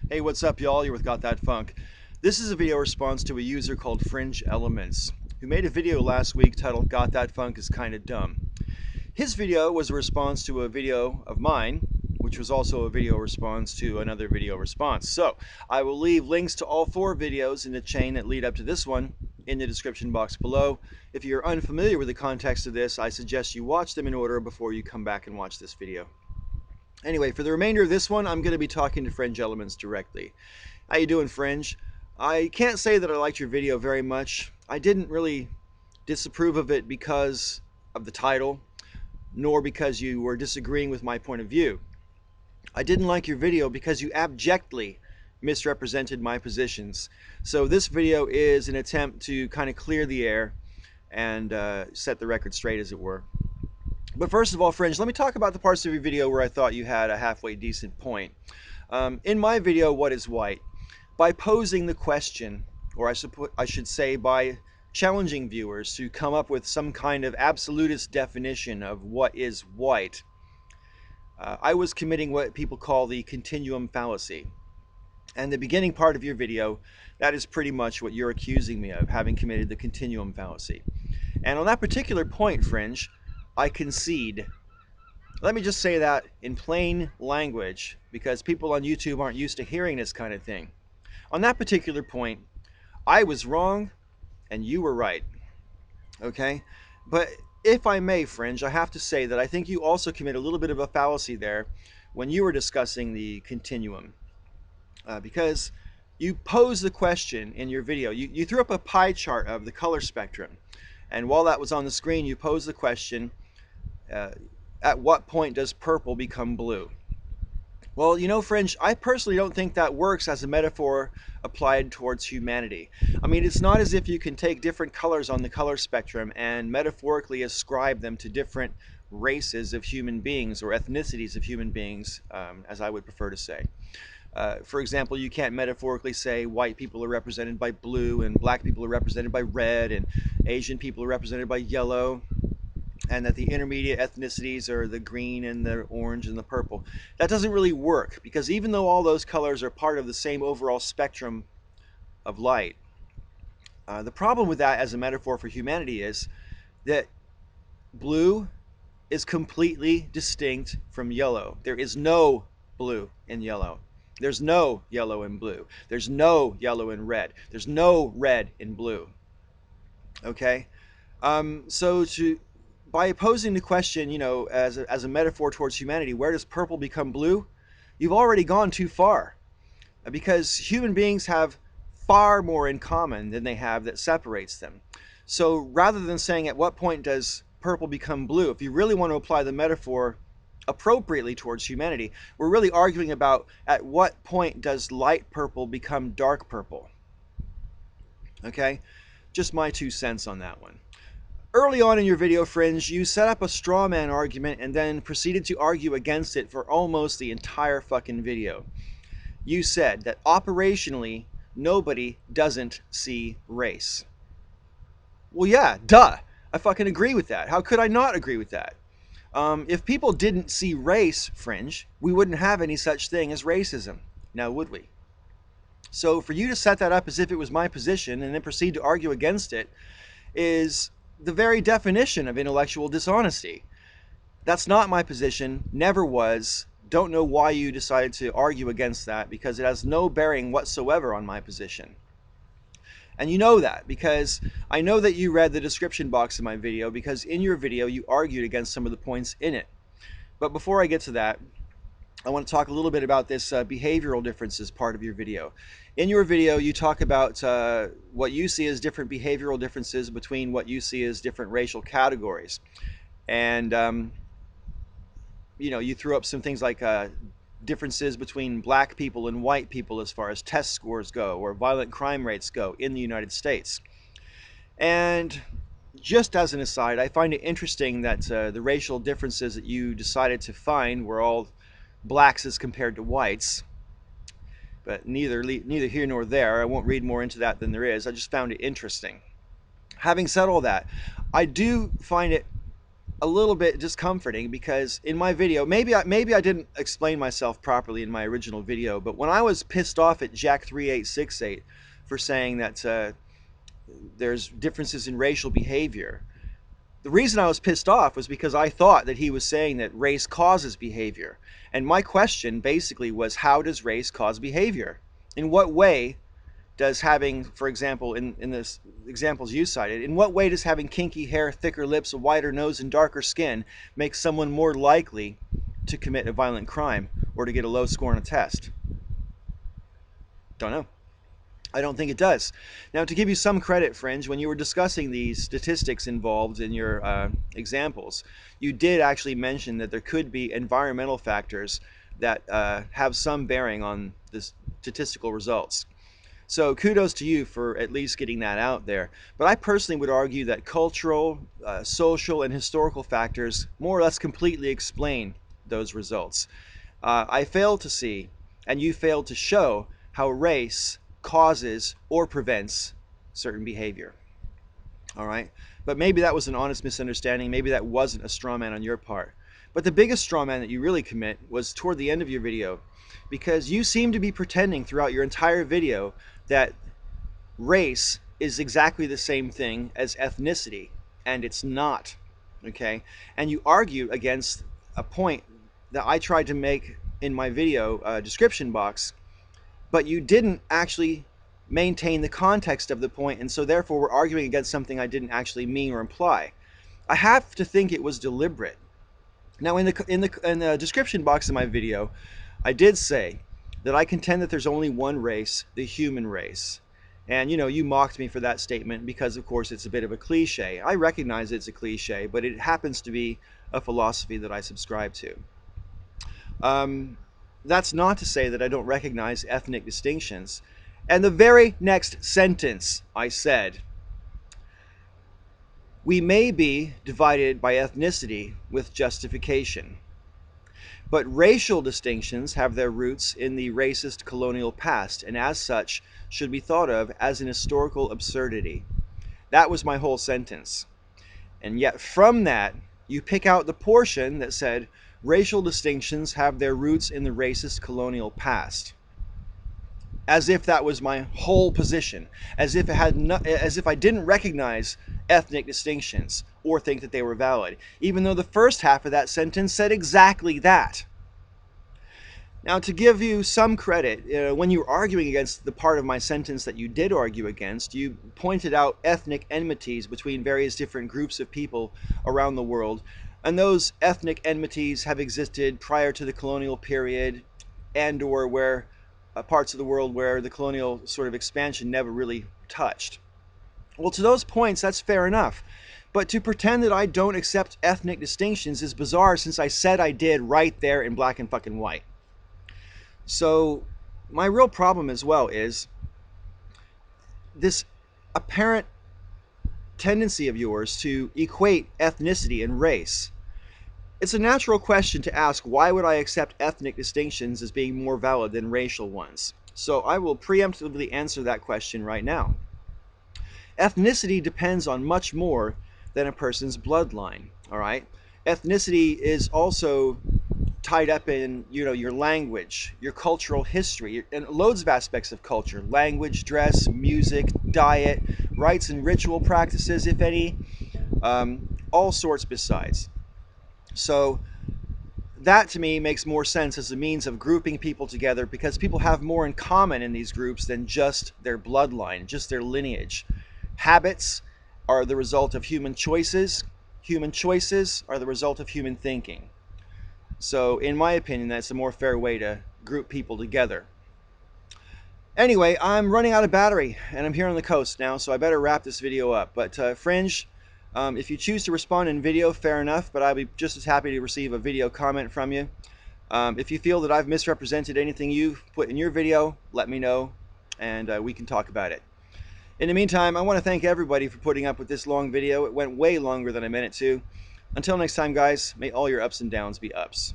Hey, what's up, y'all? You're with Gothatfunk. This is a video response to a user called FringeElements, who made a video last week titled Gothatfunk is Kinda Dumb. His video was a response to a video of mine, which was also a video response to another video response. So, I will leave links to all four videos in the chain that lead up to this one in the description box below. If you're unfamiliar with the context of this, I suggest you watch them in order before you come back and watch this video. Anyway, for the remainder of this one, I'm going to be talking to FringeElements directly. How you doing, Fringe? I can't say that I liked your video very much. I didn't really disapprove of it because of the title, nor because you were disagreeing with my point of view. I didn't like your video because you abjectly misrepresented my positions. So this video is an attempt to kind of clear the air and set the record straight, as it were. But first of all, Fringe, let me talk about the parts of your video where I thought you had a halfway decent point. In my video, What is White? By posing the question, or I should say by challenging viewers to come up with some kind of absolutist definition of what is white, I was committing what people call the Continuum Fallacy. And the beginning part of your video, that is pretty much what you're accusing me of, having committed the Continuum Fallacy. And on that particular point, Fringe, I concede. Let me just say that in plain language, because people on YouTube aren't used to hearing this kind of thing. On that particular point, I was wrong and you were right. Okay? But if I may, Fringe, I have to say that I think you also commit a little bit of a fallacy there when you were discussing the continuum. Because you posed the question in your video. You threw up a pie chart of the color spectrum. And while that was on the screen, you posed the question, at what point does purple become blue? Well, you know, Fringe, I personally don't think that works as a metaphor applied towards humanity. I mean, it's not as if you can take different colors on the color spectrum and metaphorically ascribe them to different races of human beings or ethnicities of human beings, as I would prefer to say. For example, you can't metaphorically say white people are represented by blue and black people are represented by red and Asian people are represented by yellow, and that the intermediate ethnicities are the green and the orange and the purple. That doesn't really work, because even though all those colors are part of the same overall spectrum of light, the problem with that as a metaphor for humanity is that blue is completely distinct from yellow. There is no blue in yellow. There's no yellow in blue. There's no yellow in red. There's no red in blue. Okay? By posing the question, you know, as a metaphor towards humanity, where does purple become blue? You've already gone too far. Because human beings have far more in common than they have that separates them. So rather than saying at what point does purple become blue, if you really want to apply the metaphor appropriately towards humanity, we're really arguing about at what point does light purple become dark purple. Okay? Just my 2 cents on that one. Early on in your video, Fringe, you set up a straw man argument and then proceeded to argue against it for almost the entire fucking video. You said that operationally, nobody doesn't see race. Well, yeah, duh. I fucking agree with that. How could I not agree with that? If people didn't see race, Fringe, we wouldn't have any such thing as racism. Now, would we? So for you to set that up as if it was my position and then proceed to argue against it is the very definition of intellectual dishonesty. That's not my position, never was. Don't know why you decided to argue against that, because it has no bearing whatsoever on my position. And you know that because I know that you read the description box of my video, because in your video you argued against some of the points in it. But before I get to that, I want to talk a little bit about this behavioral differences part of your video. In your video, you talk about what you see as different behavioral differences between what you see as different racial categories. And, you know, you threw up some things like differences between black people and white people as far as test scores go, or violent crime rates go in the United States. And just as an aside, I find it interesting that the racial differences that you decided to find were all blacks as compared to whites, but neither here nor there. I won't read more into that than there is. I just found it interesting. Having said all that, I do find it a little bit discomforting because in my video, maybe I didn't explain myself properly in my original video, but when I was pissed off at Jack3868 for saying that there's differences in racial behavior, the reason I was pissed off was because I thought that he was saying that race causes behavior. And my question basically was, how does race cause behavior? In what way does having, for example, in the examples you cited, in what way does having kinky hair, thicker lips, a wider nose, and darker skin make someone more likely to commit a violent crime or to get a low score on a test? Don't know. I don't think it does. Now, to give you some credit, Fringe, when you were discussing the statistics involved in your examples, you did actually mention that there could be environmental factors that have some bearing on the statistical results. So kudos to you for at least getting that out there. But I personally would argue that cultural, social, and historical factors more or less completely explain those results. I failed to see, and you failed to show, how race causes or prevents certain behavior. All right? But maybe that was an honest misunderstanding. Maybe that wasn't a straw man on your part. But the biggest straw man that you really commit was toward the end of your video, because you seem to be pretending throughout your entire video that race is exactly the same thing as ethnicity, and it's not. Okay? And you argue against a point that I tried to make in my video description box, but you didn't actually maintain the context of the point, and so therefore we're arguing against something I didn't actually mean or imply. I have to think it was deliberate. Now, in the description box of my video, I did say that I contend that there's only one race, the human race. And you mocked me for that statement because, of course, it's a bit of a cliche. I recognize it's a cliche, but it happens to be a philosophy that I subscribe to. That's not to say that I don't recognize ethnic distinctions. And the very next sentence I said, we may be divided by ethnicity with justification, but racial distinctions have their roots in the racist colonial past, and as such should be thought of as an historical absurdity. That was my whole sentence. And yet from that, you pick out the portion that said, racial distinctions have their roots in the racist colonial past. As if that was my whole position. As if I didn't recognize ethnic distinctions or think that they were valid. Even though the first half of that sentence said exactly that. Now, to give you some credit, when you were arguing against the part of my sentence that you did argue against, you pointed out ethnic enmities between various different groups of people around the world. And those ethnic enmities have existed prior to the colonial period, and or where parts of the world where the colonial sort of expansion never really touched. Well, to those points, that's fair enough. But to pretend that I don't accept ethnic distinctions is bizarre, since I said I did right there in black and fucking white. So my real problem as well is this apparent tendency of yours to equate ethnicity and race. It's a natural question to ask, why would I accept ethnic distinctions as being more valid than racial ones? So I will preemptively answer that question right now. Ethnicity depends on much more than a person's bloodline, all right? Ethnicity is also tied up in, your language, your cultural history, and loads of aspects of culture: language, dress, music, diet, rites and ritual practices, if any, all sorts besides. So that to me makes more sense as a means of grouping people together, because people have more in common in these groups than just their bloodline, just their lineage. Habits are the result of human choices. Human choices are the result of human thinking. So in my opinion, that's a more fair way to group people together. Anyway, I'm running out of battery, and I'm here on the coast now, so I better wrap this video up. But Fringe, if you choose to respond in video, fair enough, but I'll be just as happy to receive a video comment from you. If you feel that I've misrepresented anything you've put in your video, let me know, and we can talk about it. In the meantime, I want to thank everybody for putting up with this long video. It went way longer than I meant it to. Until next time, guys, may all your ups and downs be ups.